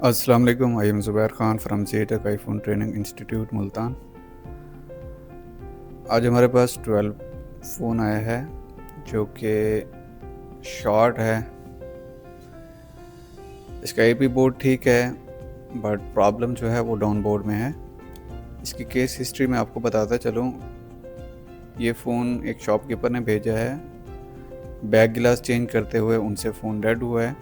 अस्सलाम वालेकुम। I am Zubair Khan from Zetech iPhone training institute Multan. आज हमारे पास 12 फ़ोन आया है जो कि शॉर्ट है। इसका एपी बोर्ड ठीक है बट प्रॉब्लम जो है वो डाउन बोर्ड में है। इसकी केस हिस्ट्री मैं आपको बताता चलूँ। ये फ़ोन एक शॉपकीपर ने भेजा है, बैक गिलास चेंज करते हुए उनसे फ़ोन डेड हुआ है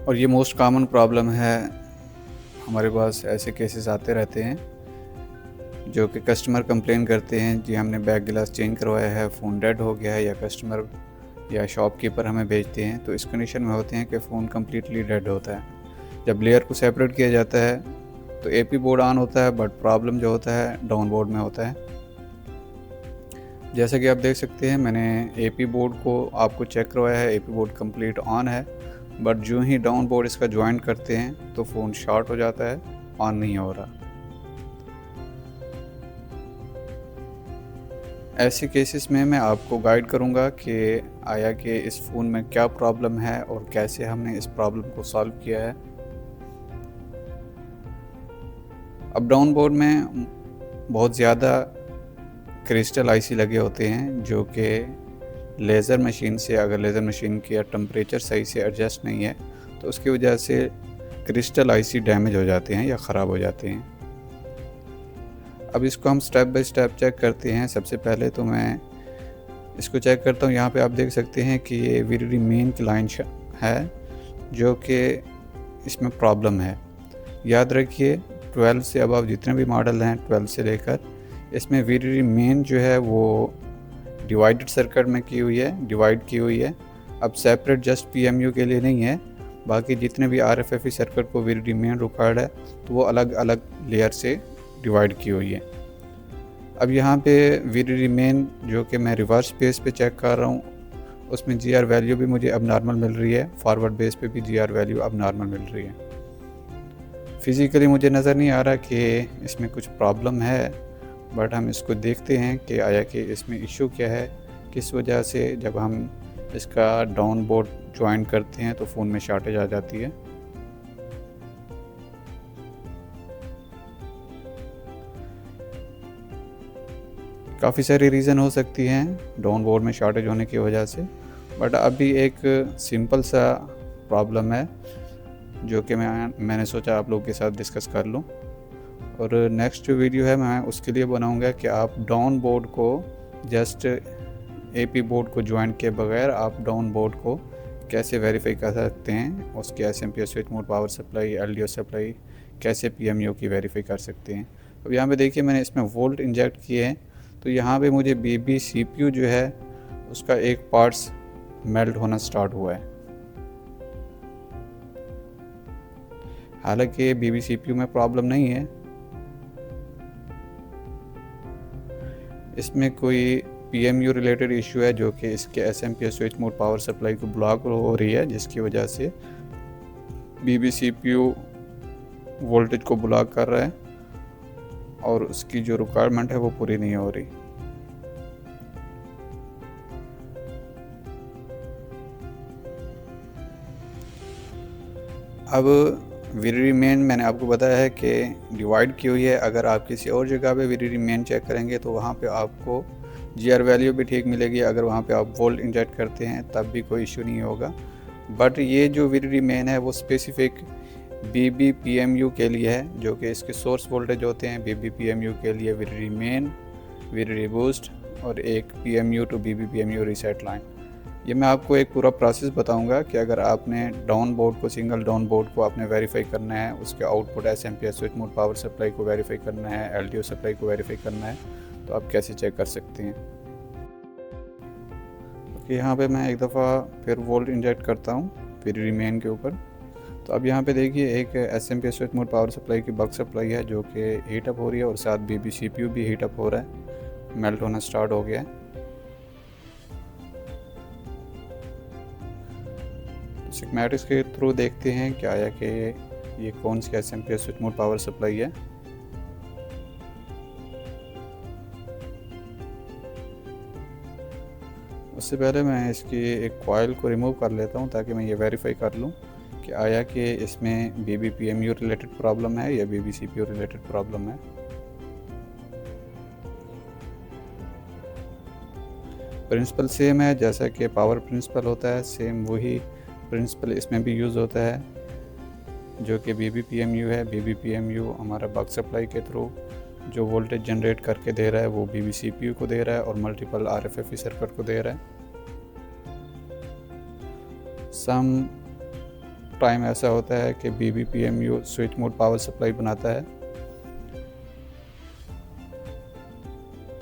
और ये मोस्ट कॉमन प्रॉब्लम है। हमारे पास ऐसे केसेस आते रहते हैं जो कि कस्टमर कंप्लेन करते हैं, जी हमने बैक गिलास चेंज करवाया है, फ़ोन डेड हो गया है, या कस्टमर या शॉपकीपर हमें भेजते हैं तो इस कंडीशन में होते हैं कि फ़ोन कम्प्लीटली डेड होता है। जब लेयर को सेपरेट किया जाता है तो एपी बोर्ड ऑन होता है बट प्रॉब्लम जो होता है डाउन बोर्ड में होता है। जैसा कि आप देख सकते हैं, मैंने एपी बोर्ड को आपको चेक करवाया है, एपी बोर्ड कंप्लीट ऑन है बट जो ही डाउन बोर्ड इसका ज्वाइन करते हैं तो फ़ोन शॉर्ट हो जाता है, ऑन नहीं हो रहा। ऐसे केसेस में मैं आपको गाइड करूंगा कि आया कि इस फ़ोन में क्या प्रॉब्लम है और कैसे हमने इस प्रॉब्लम को सॉल्व किया है। अब डाउन बोर्ड में बहुत ज़्यादा क्रिस्टल आईसी लगे होते हैं जो कि लेज़र मशीन से, अगर लेज़र मशीन का टेम्परेचर सही से एडजस्ट नहीं है तो उसकी वजह से क्रिस्टल आईसी डैमेज हो जाते हैं या ख़राब हो जाते हैं। अब इसको हम स्टेप बाय स्टेप चेक करते हैं। सबसे पहले तो मैं इसको चेक करता हूँ। यहाँ पे आप देख सकते हैं कि ये वीडीडी मेन की लाइन है जो कि इसमें प्रॉब्लम है। याद रखिए 12 से अब जितने भी मॉडल हैं 12 से लेकर, इसमें वीडीडी मेन जो है वो डिवाइडेड सर्किट में की हुई है, डिवाइड की हुई है। अब सेपरेट जस्ट पीएमयू के लिए नहीं है, बाकी जितने भी आरएफएफई सर्किट को वीडीडी मेन रिक्वायर्ड है तो वो अलग अलग लेयर से डिवाइड की हुई है। अब यहाँ पे वीडीडी मेन जो कि मैं रिवर्स बेस पे चेक कर रहा हूँ, उसमें जीआर वैल्यू भी मुझे अब नॉर्मल मिल रही है, फॉरवर्ड बेस पे भी जीआर वैल्यू अब नॉर्मल मिल रही है। फिज़िकली मुझे नज़र नहीं आ रहा कि इसमें कुछ प्रॉब्लम है बट हम इसको देखते हैं कि आया कि इसमें इशू क्या है, किस वजह से जब हम इसका डाउन बोर्ड ज्वाइन करते हैं तो फ़ोन में शॉर्टेज आ जाती है। काफ़ी सारी रीज़न हो सकती हैं डाउन बोर्ड में शॉर्टेज होने की वजह से, बट अभी एक सिंपल सा प्रॉब्लम है जो कि मैंने सोचा आप लोगों के साथ डिस्कस कर लूँ। और नेक्स्ट जो वीडियो है मैं उसके लिए बनाऊंगा कि आप डाउन बोर्ड को जस्ट एपी बोर्ड को ज्वाइन किए बगैर आप डाउन बोर्ड को कैसे वेरीफाई कर सकते हैं, उसके SMPS switch mode, power supply, LDO supply, कैसे पीएमयू की वेरीफाई कर सकते हैं। अब यहाँ पे देखिए मैंने इसमें वोल्ट इंजेक्ट किए हैं तो यहाँ पे मुझे बीबी सीपीयू जो है उसका एक पार्ट्स मेल्ट होना स्टार्ट हुआ है। हालांकि बीबी सीपीयू में प्रॉब्लम नहीं है, इसमें कोई पीएमयू रिलेटेड इशू है जो कि इसके SMPS switch mode power supply को ब्लॉक हो रही है, जिसकी वजह से बीबी सीपीयू वोल्टेज को ब्लॉक कर रहा है और उसकी जो रिक्वायरमेंट है वो पूरी नहीं हो रही। अब वीडीडी मेन मैंने आपको बताया है कि डिवाइड की हुई है। अगर आप किसी और जगह पे वीडीडी मेन चेक करेंगे तो वहाँ पे आपको जीआर वैल्यू भी ठीक मिलेगी। अगर वहाँ पे आप वोल्ट इंजेक्ट करते हैं तब भी कोई इशू नहीं होगा। बट ये जो वीडीडी मेन है वो स्पेसिफिक बीबी पीएमयू के लिए है, जो कि इसके सोर्स वोल्टेज होते हैं बीबी पीएमयू के लिए वीडीडी मेन, वीडीडी बूस्ट और एक PMU to BB PMU reset line. ये मैं आपको एक पूरा प्रोसेस बताऊंगा कि अगर आपने डाउन बोर्ड को, सिंगल डाउन बोर्ड को आपने वेरीफाई करना है, उसके output SMPS switch mode power supply को वेरीफाई करना है, एलडीओ सप्लाई को वेरीफाई करना है, तो आप कैसे चेक कर सकते हैं। ओके, यहाँ पे मैं एक दफ़ा फिर वोल्ट इंजेक्ट करता हूँ वीडीडी मेन के ऊपर। तो अब यहाँ पे देखिए एक SMPS switch mode power supply की बक सप्लाई है जो कि हीट अप हो रही है और साथ बीबी सीपीयू भी हीट अप हो रहा है, मेल्ट होना स्टार्ट हो गया है। स्कीमेटिक्स के थ्रू देखते हैं क्या आया कि ये कौन सी SMPS switch mode power supply है। उससे पहले मैं इसकी एक कॉइल को रिमूव कर लेता हूँ ताकि मैं ये वेरीफाई कर लूँ कि आया कि इसमें BBPMU रिलेटेड प्रॉब्लम है या BBCPU रिलेटेड प्रॉब्लम है। प्रिंसिपल सेम है, जैसा कि पावर प्रिंसिपल होता है सेम वही प्रिंसिपल इसमें भी यूज़ होता है, जो कि BBPMU है। BBPMU हमारा बक सप्लाई के थ्रू जो वोल्टेज जनरेट करके दे रहा है वो BBCPU को दे रहा है और मल्टीपल RFFE सर्किट को दे रहा है। सम टाइम ऐसा होता है कि BBPMU switch mode power supply बनाता है।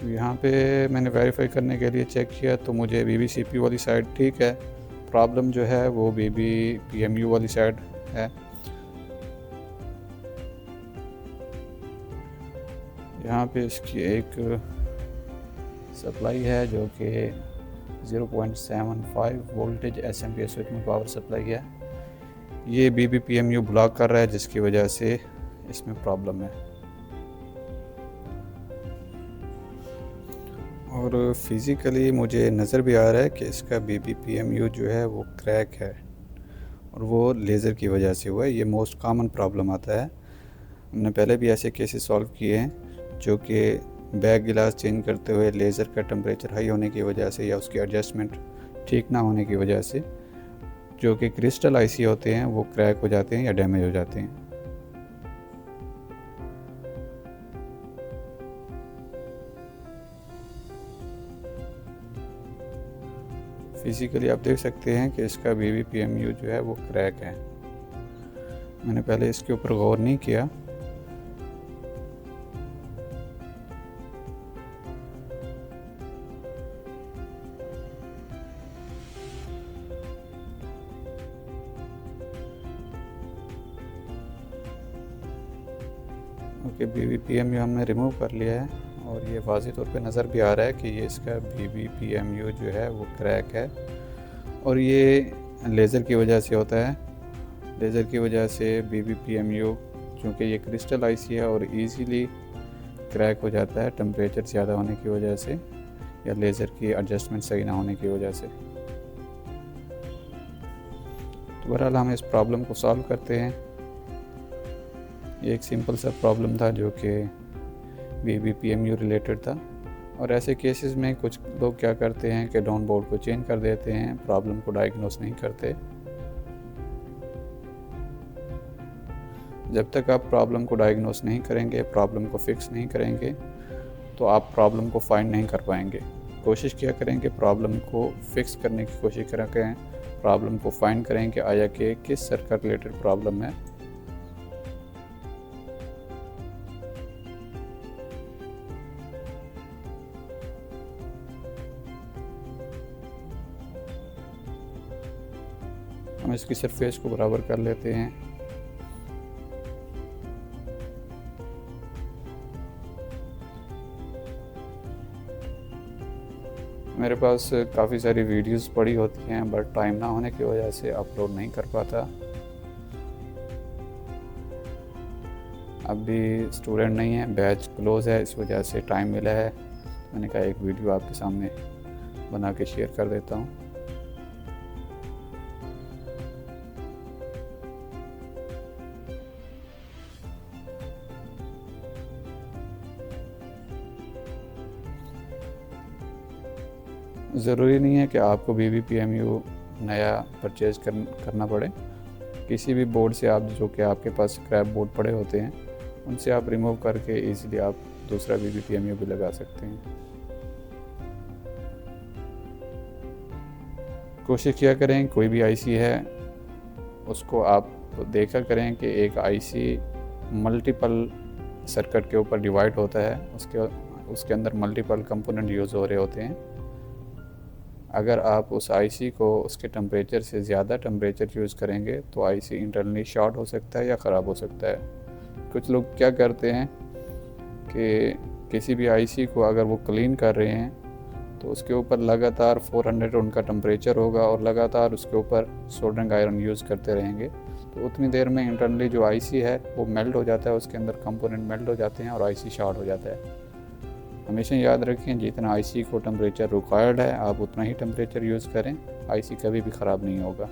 यहाँ पे मैंने वेरीफाई करने के लिए चेक किया तो मुझे BBCPU वाली साइड ठीक है, प्रॉब्लम जो है वो BBPMU वाली साइड है। यहाँ पे इसकी एक सप्लाई है जो कि 0.75 वोल्टेज SMP स्विच में पावर सप्लाई है। ये BBPMU ब्लॉक कर रहा है जिसकी वजह से इसमें प्रॉब्लम है। और फिज़िकली मुझे नज़र भी आ रहा है कि इसका BBPMU जो है वो क्रैक है और वो लेज़र की वजह से हुआ है। ये मोस्ट कॉमन प्रॉब्लम आता है। हमने पहले भी ऐसे केसेस सॉल्व किए हैं जो कि बैक गिलास चेंज करते हुए लेज़र का टेम्परेचर हाई होने की वजह से या उसकी एडजस्टमेंट ठीक ना होने की वजह से जो कि क्रिस्टल आईसी होते हैं वो क्रैक हो जाते हैं या डैमेज हो जाते हैं। फिज़िकली आप देख सकते हैं कि इसका BBPMU जो है वो क्रैक है। मैंने पहले इसके ऊपर गौर नहीं किया। ओके, BBPMU हमने रिमूव कर लिया है और ये वाज़ेह तौर पे नज़र भी आ रहा है कि ये इसका BBPMU जो है वो क्रैक है और ये लेज़र की वजह से होता है। लेज़र की वजह से BBPMU चूँकि ये क्रिस्टल आईसी है और इजीली क्रैक हो जाता है टेम्परेचर ज़्यादा होने की वजह से या लेज़र की एडजस्टमेंट सही ना होने की वजह से। तो बहरहाल हम इस प्रॉब्लम को सॉल्व करते हैं। ये एक सिंपल सा प्रॉब्लम था जो कि BBPMU रिलेटेड था और ऐसे केसेस में कुछ लोग क्या करते हैं कि डाउन बोर्ड को चेंज कर देते हैं, प्रॉब्लम को डायग्नोस नहीं करते। जब तक आप प्रॉब्लम को डायग्नोस नहीं करेंगे, प्रॉब्लम को फिक्स नहीं करेंगे तो आप प्रॉब्लम को फाइंड नहीं कर पाएंगे। कोशिश किया करें कि प्रॉब्लम को फिक्स करने की कोशिश करें, प्रॉब्लम को फाइंड करें कि आया कि किस सर्किट रिलेटेड प्रॉब्लम है। हम इसकी सरफेस को बराबर कर लेते हैं। मेरे पास काफ़ी सारी वीडियोस पड़ी होती हैं बट टाइम ना होने की वजह से अपलोड नहीं कर पाता। अब भी स्टूडेंट नहीं है, बैच क्लोज़ है, इस वजह से टाइम मिला है। मैंने कहा एक वीडियो आपके सामने बना के शेयर कर देता हूँ। ज़रूरी नहीं है कि आपको BBPMU नया परचेज़ करना पड़े। किसी भी बोर्ड से आप जो कि आपके पास स्क्रैप बोर्ड पड़े होते हैं उनसे आप रिमूव करके इजीली आप दूसरा BBPMU भी लगा सकते हैं। कोशिश किया करें कोई भी आईसी है उसको आप देखा करें कि एक आईसी मल्टीपल सर्किट के ऊपर डिवाइड होता है, उसके अंदर मल्टीपल कंपोनेंट यूज़ हो रहे होते हैं। अगर आप उस आईसी को उसके टेम्परेचर से ज़्यादा टेम्परेचर यूज़ करेंगे तो आईसी इंटरनली शॉर्ट हो सकता है या ख़राब हो सकता है। कुछ लोग क्या करते हैं कि किसी भी आईसी को अगर वो क्लीन कर रहे हैं तो उसके ऊपर लगातार 400 उनका टेम्परेचर होगा और लगातार उसके ऊपर सोल्डरिंग आयरन यूज़ करते रहेंगे, तो उतनी देर में इंटरनली जो आईसी है वो मेल्ट हो जाता है, उसके अंदर कंपोनेंट मेल्ट हो जाते हैं और आईसी शॉर्ट हो जाता है। हमेशा याद रखें जितना आईसी को टेम्परेचर रिक्वायर्ड है आप उतना ही टेम्परेचर यूज़ करें, आईसी कभी भी ख़राब नहीं होगा।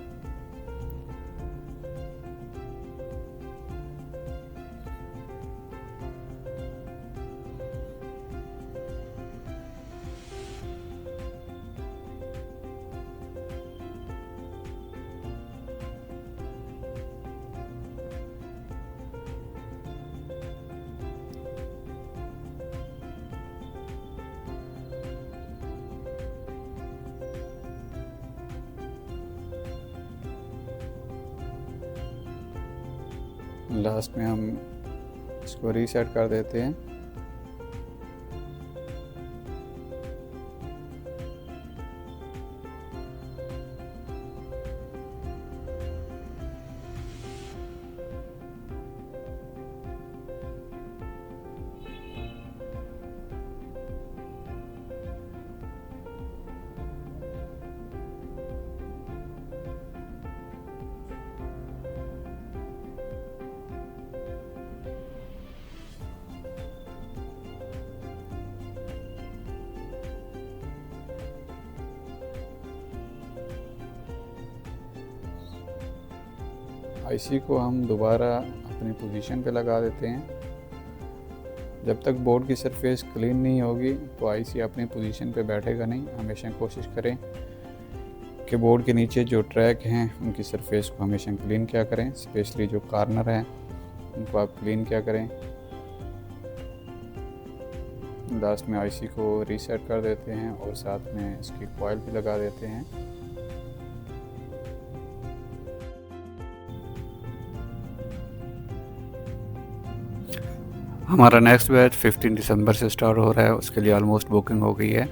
लास्ट में हम इसको रीसेट कर देते हैं। आईसी को हम दोबारा अपनी पोजीशन पे लगा देते हैं। जब तक बोर्ड की सरफेस क्लीन नहीं होगी तो आईसी अपनी पोजीशन पे बैठेगा नहीं। हमेशा कोशिश करें कि बोर्ड के नीचे जो ट्रैक हैं उनकी सरफेस को हमेशा क्लीन किया करें, स्पेशली जो कॉर्नर हैं उनको आप क्लीन किया करें। लास्ट में आईसी को रीसेट कर देते हैं और साथ में इसकी कॉइल भी लगा देते हैं। हमारा नेक्स्ट बैच 15 दिसंबर से स्टार्ट हो रहा है, उसके लिए ऑलमोस्ट बुकिंग हो गई है।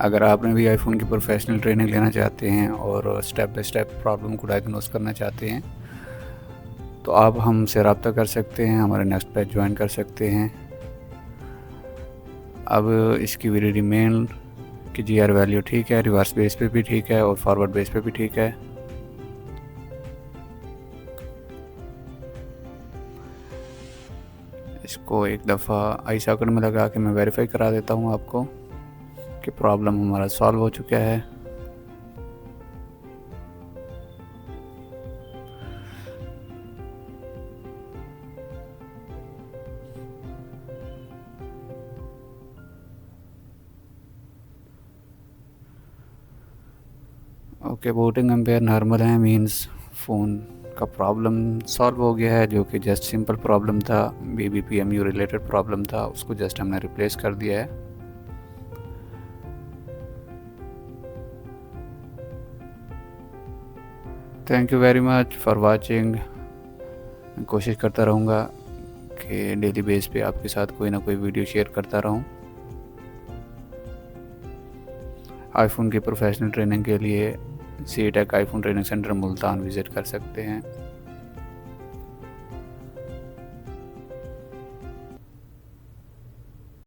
अगर आपने भी आईफोन की प्रोफेशनल ट्रेनिंग लेना चाहते हैं और स्टेप बाय स्टेप प्रॉब्लम को डायग्नोस करना चाहते हैं तो आप हमसे रब्ता कर सकते हैं, हमारे नेक्स्ट बैच ज्वाइन कर सकते हैं। अब इसकी वैलिडिटी मेन की जीआर वैल्यू ठीक है, रिवर्स बेस पे भी ठीक है और फॉरवर्ड बेस पे भी ठीक है। इसको एक दफ़ा आई सॉकेट में लगा के मैं वेरीफाई करा देता हूँ आपको कि प्रॉब्लम हमारा सॉल्व हो चुका है। ओके, बूटिंग एम्पेयर नॉर्मल है, मींस फ़ोन का प्रॉब्लम सॉल्व हो गया है, जो कि जस्ट सिंपल प्रॉब्लम था, BBPMU रिलेटेड प्रॉब्लम था, उसको जस्ट हमने रिप्लेस कर दिया है। Thank you very much for watching. मैं कोशिश करता रहूँगा कि डेली बेस पे आपके साथ कोई ना कोई वीडियो शेयर करता रहूँ। आईफोन की प्रोफेशनल ट्रेनिंग के लिए CTech iPhone training centre Multan visit कर सकते हैं।